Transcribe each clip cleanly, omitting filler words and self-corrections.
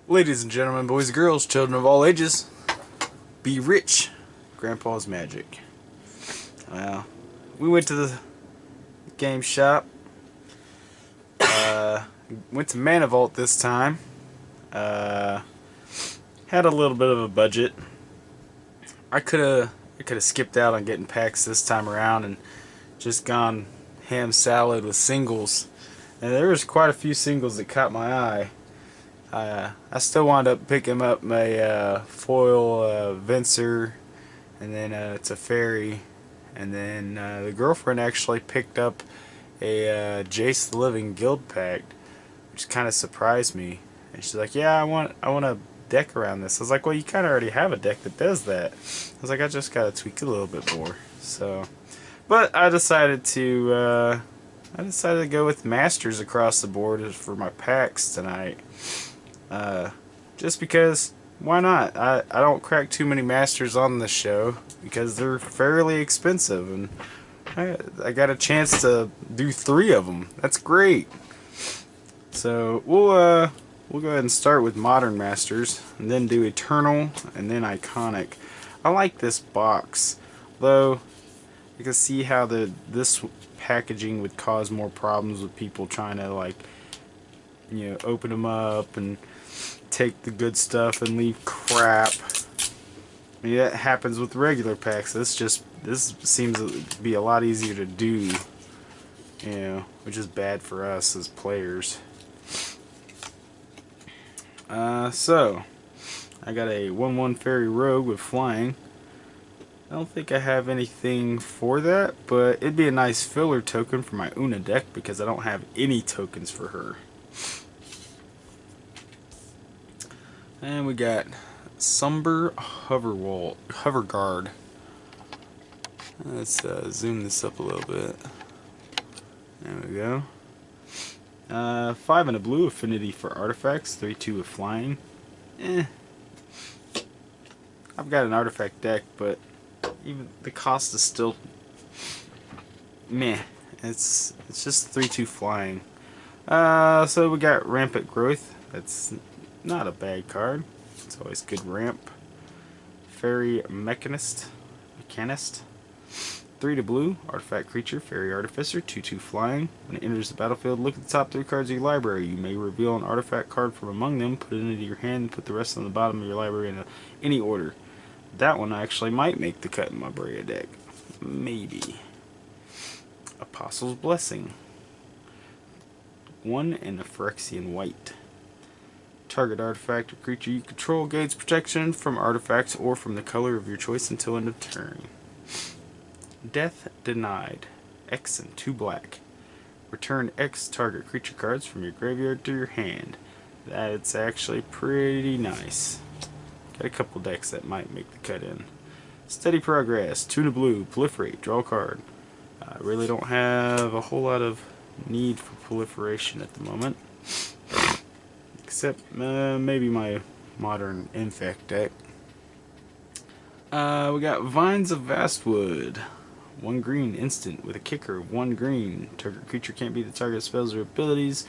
Ladies and gentlemen, boys and girls, children of all ages, be rich. Grandpa's magic. Well, we went to the game shop. Went to Manavolt this time. Had a little bit of a budget. I could have skipped out on getting packs this time around and just gone ham salad with singles. And there was quite a few singles that caught my eye. I still wound up picking up my foil Venser, and then it's a fairy, and then the girlfriend actually picked up a Jace the Living Guild pack, which kind of surprised me. And she's like, "Yeah, I want a deck around this." I was like, "Well, you kind of already have a deck that does that." I was like, "I just gotta tweak it a little bit more." So, but I decided to go with Masters across the board for my packs tonight. Just because, why not? I don't crack too many Masters on this show because they're fairly expensive, and I got a chance to do 3 of them. That's great. So we'll go ahead and start with Modern Masters, and then do Eternal, and then Iconic. I like this box, though. You can see how this packaging would cause more problems with people trying to, like, open them up and take the good stuff and leave crap. I mean, that happens with regular packs. This seems to be a lot easier to do, which is bad for us as players. So I got a 1/1 fairy rogue with flying. I don't think I have anything for that, but it'd be a nice filler token for my Una deck because I don't have any tokens for her. And we got Somber Hoverguard. Let's zoom this up a little bit. There we go. 5 and a blue, affinity for artifacts, 3/2 with flying. I've got an artifact deck, but even the cost is still meh. It's just 3/2 flying. So we got Rampant Growth. That's not a bad card. It's always good ramp. Fairy Mechanist. 3 to blue, artifact creature, fairy artificer, 2/2 flying. When it enters the battlefield, look at the top 3 cards of your library. You may reveal an artifact card from among them, put it into your hand, and put the rest on the bottom of your library in any order. That one actually might make the cut in my Brea deck. Maybe. Apostle's Blessing. 1 and a Phyrexian white. Target artifact or creature you control gains protection from artifacts or from the color of your choice until end of turn. Death Denied. X and 2 black. Return X target creature cards from your graveyard to your hand. That's actually pretty nice. Got a couple decks that might make the cut in. Steady Progress. 2 to blue. Proliferate. Draw a card. I really don't have a whole lot of need for proliferation at the moment. Except maybe my Modern Infect deck. We got Vines of Vastwood. 1 green instant with a kicker. 1 green. Target creature can't be the target of spells or abilities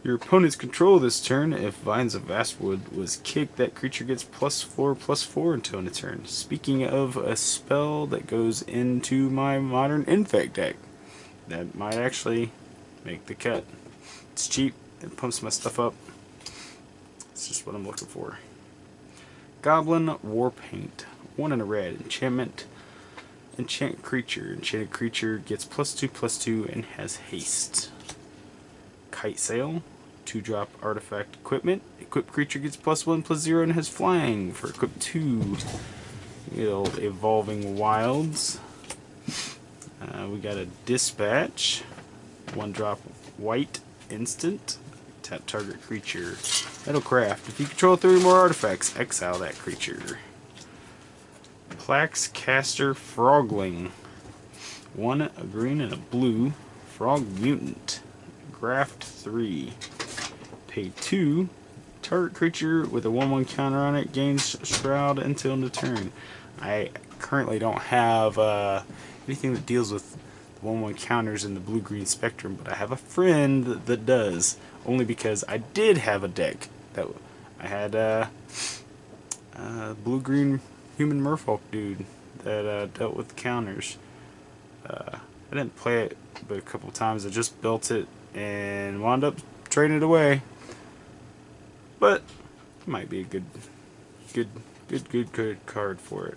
your opponents control this turn. If Vines of Vastwood was kicked, that creature gets +4/+4 until end of turn. Speaking of a spell that goes into my Modern Infect deck, that might actually make the cut. It's cheap. It pumps my stuff up. It's just what I'm looking for. Goblin Warpaint. 1 and a red. Enchantment. Enchant creature. Enchanted creature gets +2/+2 and has haste. Kite Sail. 2-drop artifact equipment. Equipped creature gets +1/+0 and has flying for equip 2. Evolving Wilds. We got a Dispatch. 1-drop white instant. Tap target creature. Metalcraft. If you control 3 or more artifacts, exile that creature. Plax Caster Frogling. 1 a green and a blue. Frog Mutant. Graft 3. Pay 2. Target creature with a 1/1 counter on it gains Shroud until end of turn. I currently don't have anything that deals with the 1/1 counters in the blue-green spectrum, but I have a friend that does. Only because I did have a deck that I had blue-green human merfolk dude that dealt with counters. I didn't play it but a couple times. I just built it and wound up trading it away. But it might be a good card for it.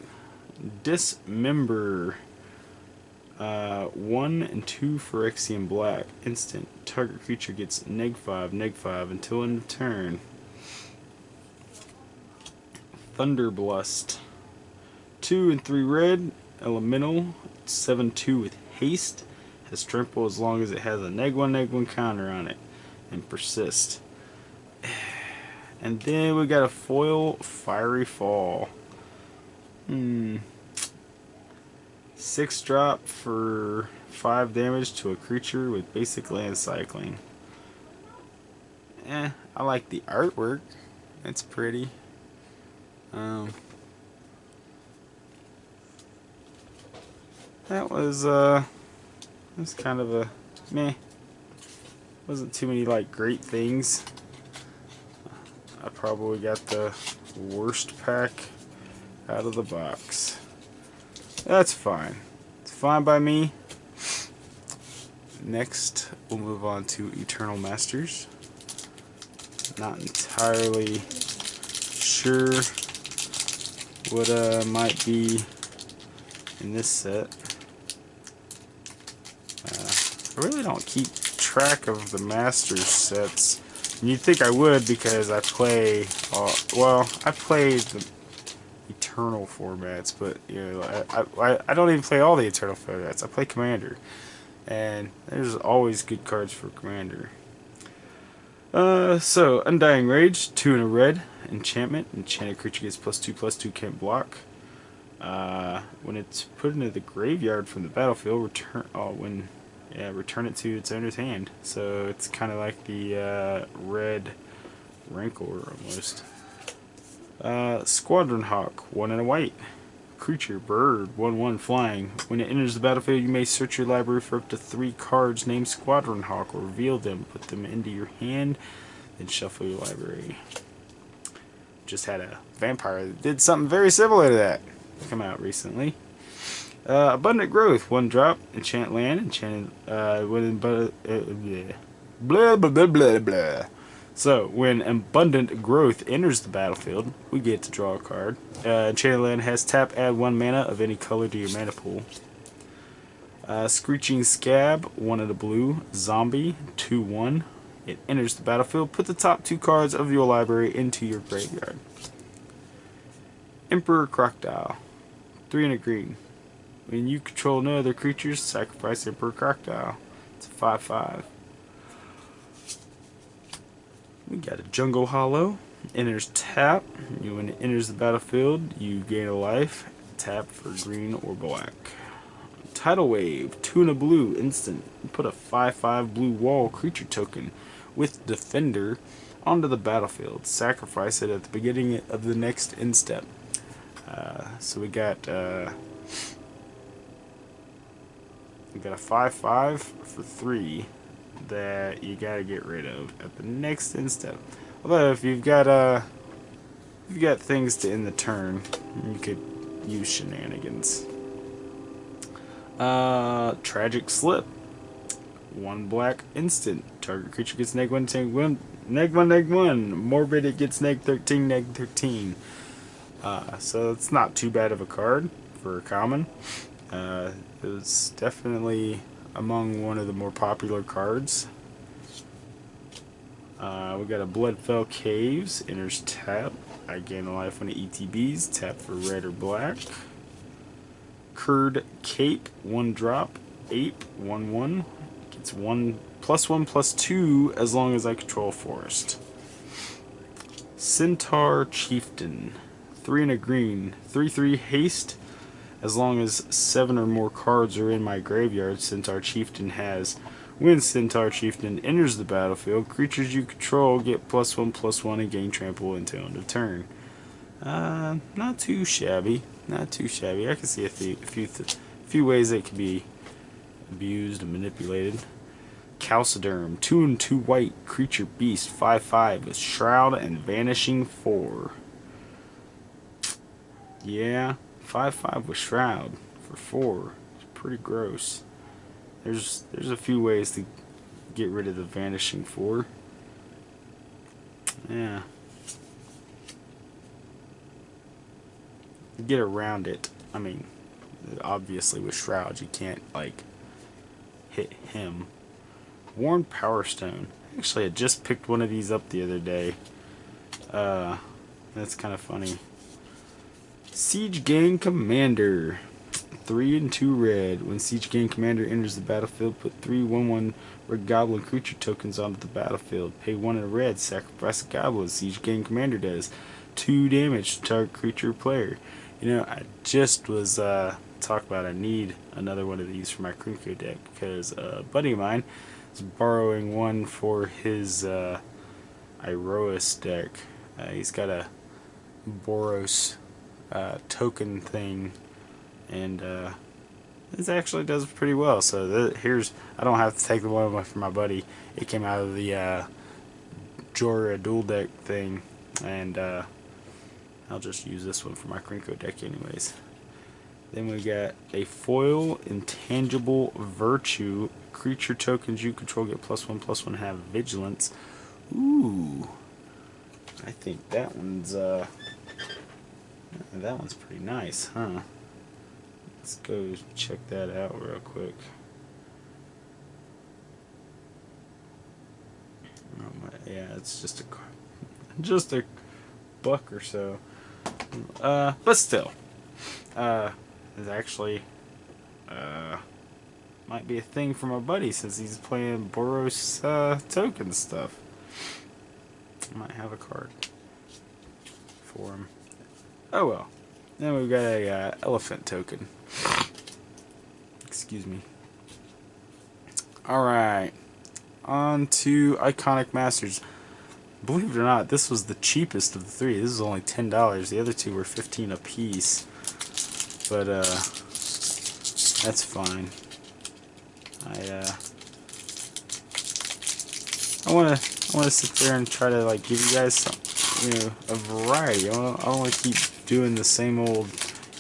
Dismember. 1 and 2 Phyrexian Black. Instant. Target creature gets -5/-5 until end of turn. Thunderblust. 2 and 3 red. Elemental. 7/2 with haste. Has trample as long as it has a -1/-1 counter on it. And persist. And then we got a foil Fiery Fall. 6 drop for 5 damage to a creature with basic land cycling. I like the artwork. It's pretty. That was kind of a meh. Wasn't too many like great things. I probably got the worst pack out of the box. That's fine. It's fine by me. Next, we'll move on to Eternal Masters. Not entirely sure what might be in this set. I really don't keep track of the Masters sets. And you'd think I would because I play, I play the Eternal formats, but you know, I don't even play all the Eternal formats. I play Commander, and there's always good cards for Commander. So Undying Rage, 2 and a red, enchantment. Enchanted creature gets +2/+2, can't block. When it's put into the graveyard from the battlefield, return it to its owner's hand. So it's kind of like the red Rancor almost. Squadron Hawk, 1 and a white. Creature, bird, 1/1 flying. When it enters the battlefield, you may search your library for up to 3 cards named Squadron Hawk, or reveal them, put them into your hand, then shuffle your library. Just had a vampire that did something very similar to that come out recently. Abundant Growth, 1 drop, enchant land, enchanted, blah blah blah blah blah. So, when Abundant Growth enters the battlefield, we get to draw a card. Enchanted land has tap, add 1 mana of any color to your mana pool. Screeching Scab, 1 of the blue, zombie, 2/1. It enters the battlefield. Put the top 2 cards of your library into your graveyard. Emperor Crocodile, 3 and a green. When you control no other creatures, sacrifice Emperor Crocodile. It's a 5/5. We got a Jungle Hollow. Enters tap. When it enters the battlefield, you gain a life. Tap for green or black. Tidal Wave, 2 and a blue, instant. Put a 5/5 blue wall creature token with Defender onto the battlefield. Sacrifice it at the beginning of the next end step. So we got a 5/5 for 3 that you gotta get rid of at the next end step. Although if you've got things to end the turn, you could use shenanigans. Tragic Slip, 1 black instant. Target creature gets -1/-1. Morbid, it gets -13/-13. So it's not too bad of a card for a common. It was definitely among one of the more popular cards. We got a Bloodfell Caves, enters tap. I gain a life when it ETBs, tap for red or black. Curd Cape, 1 drop, ape, 1/1. Gets +1/+2 as long as I control forest. Centaur Chieftain, 3 and a green, 3/3 haste. As long as 7 or more cards are in my graveyard, Centaur Chieftain has. When Centaur Chieftain enters the battlefield, creatures you control get +1/+1 and gain trample until end of turn. Not too shabby. Not too shabby. I can see a few ways it can be abused and manipulated. Calciderm, 2 and 2 white, creature beast, 5/5 with Shroud and Vanishing 4. Yeah, 5/5 with Shroud for 4. It's pretty gross. There's a few ways to get rid of the Vanishing 4. Yeah. Get around it. I mean, obviously with Shroud you can't, like, hit him. Worn Power Stone. Actually, I just picked one of these up the other day. That's kind of funny. Siege Gang Commander. 3 and 2 red. When Siege Gang Commander enters the battlefield, put 3 1/1 red goblin creature tokens onto the battlefield. Pay 1 in a red. Sacrifice a goblin. Siege Gang Commander does 2 damage to target creature or player. You know, I just was talking about I need another one of these for my Krinko deck because a buddy of mine is borrowing one for his Iroas deck. He's got a Boros token thing, and this actually does pretty well. So here's, I don't have to take the one for my buddy. It came out of the Jorah dual deck thing, and I'll just use this one for my Krinko deck anyways. Then we got a foil Intangible Virtue. Creature tokens you control get +1/+1 have vigilance. Ooh, I think that one's pretty nice, huh? Let's go check that out real quick. Yeah, it's just a buck or so. But still, it's actually might be a thing for my buddy since he's playing Boros token stuff. I might have a card for him. Oh well. Then we've got a elephant token. Excuse me. Alright. On to Iconic Masters. Believe it or not, this was the cheapest of the 3. This is only $10. The other 2 were $15 a piece. But that's fine. I wanna sit there and try to, like, give you guys some, you know, a variety. I don't want to keep doing the same old,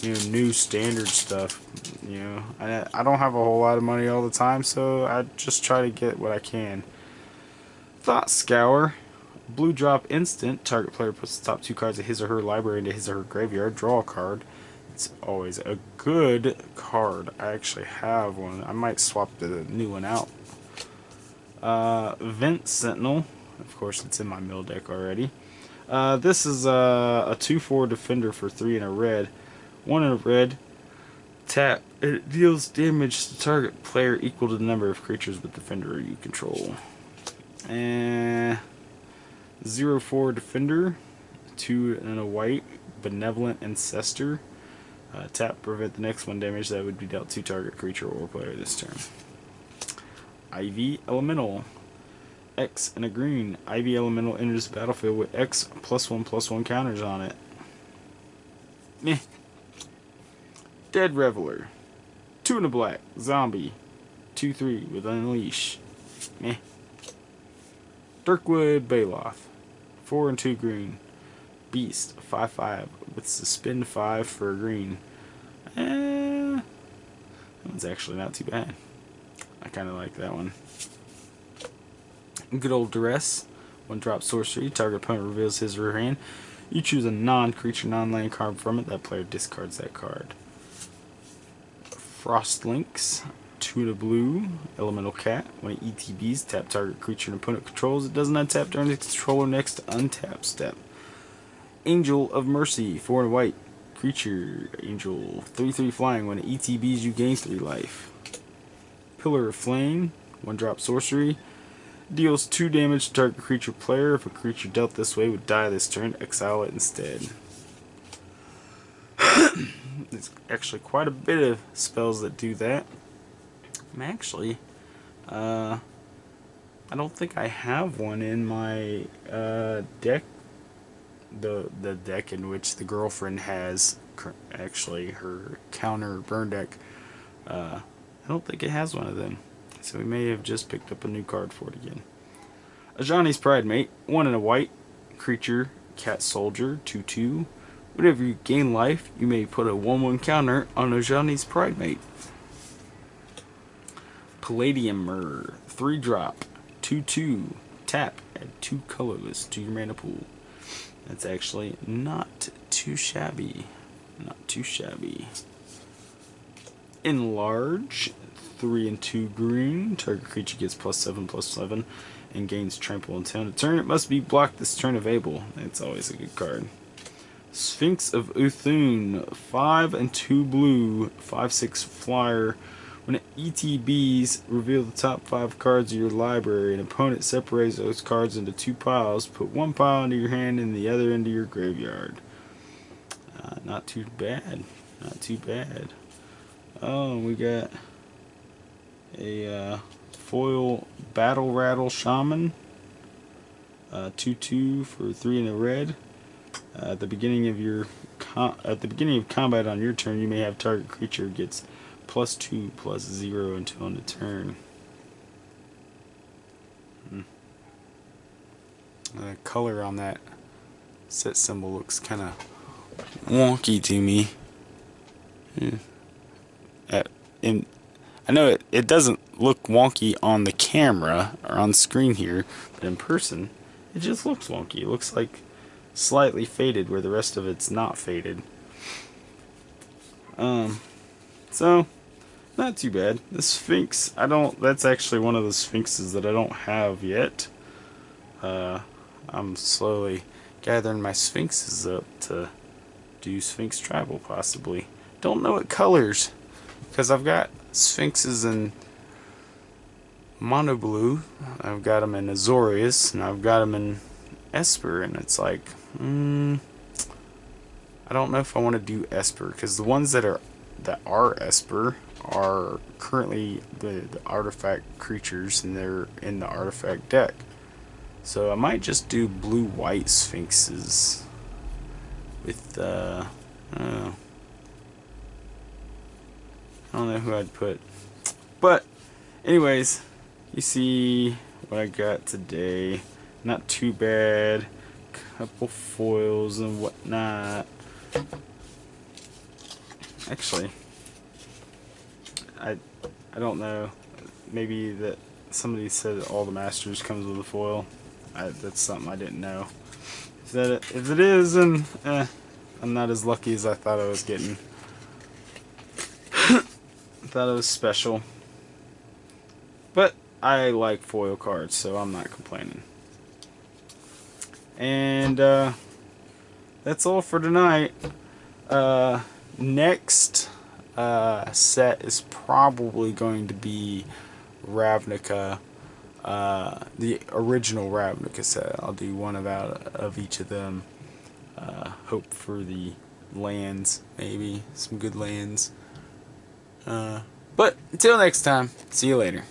you know, new standard stuff. You know, I don't have a whole lot of money all the time, so I just try to get what I can. Thought Scour. Blue drop instant. Target player puts the top 2 cards of his or her library into his or her graveyard. Draw a card. It's always a good card. I actually have one. I might swap the new one out. Vent Sentinel. Of course, it's in my mill deck already. This is a 2/4 defender for 3 and a red. 1 in a red. Tap. It deals damage to target player equal to the number of creatures with defender you control. And 0/4 defender. 2 and a white. Benevolent Ancestor. Tap, prevent the next 1 damage that would be dealt to target creature or player this turn. Ivy Elemental. X and a green. Ivy Elemental enters the battlefield with X +1/+1 counters on it. Meh. Dead Reveler. 2 and a black. Zombie. 2/3 with Unleash. Meh. Dirkwood Baloth. 4 and 2 green. Beast. 5/5 with Suspend 5 for a green. That one's actually not too bad. I kind of like that one. Good old Duress. 1 drop sorcery. Target opponent reveals his or her hand. You choose a non-creature, non-land card from it. That player discards that card. Frostlinks. 2 to blue. Elemental Cat. When it ETBs, tap target creature an opponent controls. It doesn't untap during its controller next untap step. Angel of Mercy. 4 and white. Creature. Angel. 3/3 flying. When it ETBs, you gain 3 life. Pillar of Flame. 1 drop sorcery. Deals 2 damage to target creature player. If a creature dealt this way would die this turn, exile it instead. There's actually quite a bit of spells that do that. Actually, I don't think I have one in my deck. The deck in which the girlfriend has actually her counter burn deck. I don't think it has one of them. so we may have just picked up a new card for it again. Ajani's Pridemate, 1 and a white, creature, cat soldier, 2/2. Whenever you gain life, you may put a 1/1 counter on Ajani's Pridemate. Palladiumer, 3-drop, 2/2, tap, add 2 colorless to your mana pool. That's actually not too shabby. Not too shabby. Enlarge, 3 and 2 green. Target creature gets +7/+7 and gains trample until end of turn. It must be blocked this turn if able. It's always a good card. Sphinx of Uthun, 5 and 2 blue, 5/6 flyer. When it ETBs, reveal the top 5 cards of your library. An opponent separates those cards into 2 piles. Put 1 pile into your hand and the other into your graveyard. Not too bad. Not too bad. Oh, we got a foil Battle Rattle Shaman. 2/2 for 3 in a red. At the beginning of combat on your turn, you may have target creature gets +2/+0 until end of turn. The color on that set symbol looks kind of wonky to me. I know it doesn't look wonky on the camera or on screen here, but in person, it just looks wonky. It looks like slightly faded where the rest of it's not faded. So not too bad. The Sphinx, that's actually one of the Sphinxes that I don't have yet. I'm slowly gathering my Sphinxes up to do Sphinx travel possibly. Don't know what colors, because I've got Sphinxes in Mono Blue, I've got them in Azorius, and I've got them in Esper, and it's like, I don't know if I want to do Esper, because the ones that are Esper are currently the artifact creatures, and they're in the artifact deck. So I might just do blue-white Sphinxes with, I don't know who I'd put. But, anyways, you see what I got today. Not too bad. Couple foils and whatnot. Actually, I don't know. Maybe that somebody said all the Masters comes with a foil. That's something I didn't know. If it is, then I'm not as lucky as I thought I was getting. I thought it was special. But I like foil cards, so I'm not complaining. And that's all for tonight. Next set is probably going to be Ravnica, the original Ravnica set. I'll do one of each of them. Hope for the lands, maybe some good lands. But until next time, see you later.